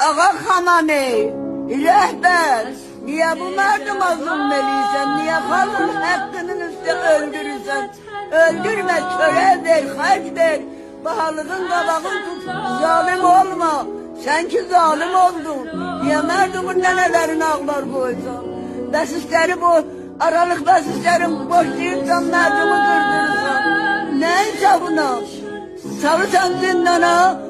Ağa Xamani, rehber, niye bu merdıma zulmeliysen, niye halkın hakkının üstü öldürürsen, öldürme, köre ver, harç ver, bahalığın kabağın tut, zalim olma, sen ki zalim oldun, niye merdumun nenelerin ağlar koysan, besisleri bu, aralık besislerin boşlayırsan, merdumu kırdırırsan, ne hesabına, salırsan zindana,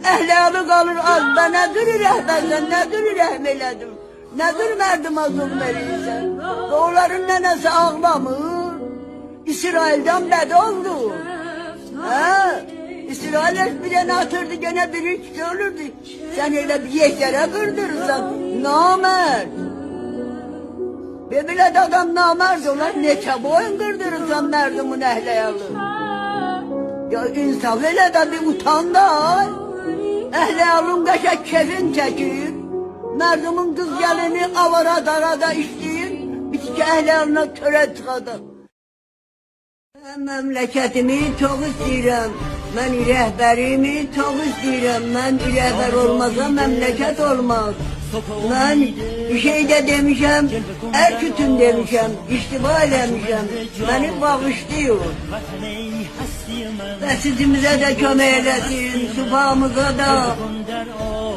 ehli kalır az, ben nedir rehbersen, nedir rehmeledim, nedir merdıma zulmeliysen, doğuların nenesi ağlamır, İsrail'den bed oldu, İsrail bir tane atırdı, gene biri ikisi ölürdü, sen öyle bir yeşere kırdırırsan, namert, ve bile de adam namert olar, neçe boyun kırdırırsan merdumun ehli alır, ya insaf öyle de bir utan da, ehli alın kaşa kefin çekir, merdumun kız gelini avara darada işleyir, bitki ehli alına töre tıkadır. Memleketimi çok istedim, ben rehberimi çok istedim, ben rehber olmazsa memleket olmaz. Ben bir şey de demişim, erkütün demişim, istiva eləmişim, beni bağışlıyor. Ve sizimize de kömək eləsin, sübhamıza da.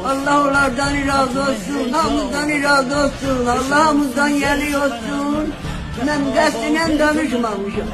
Allah onlardan razı olsun, hamımızdan razı olsun, Allah'ımızdan yeli olsun. Ben qəsdinən danışmamışım.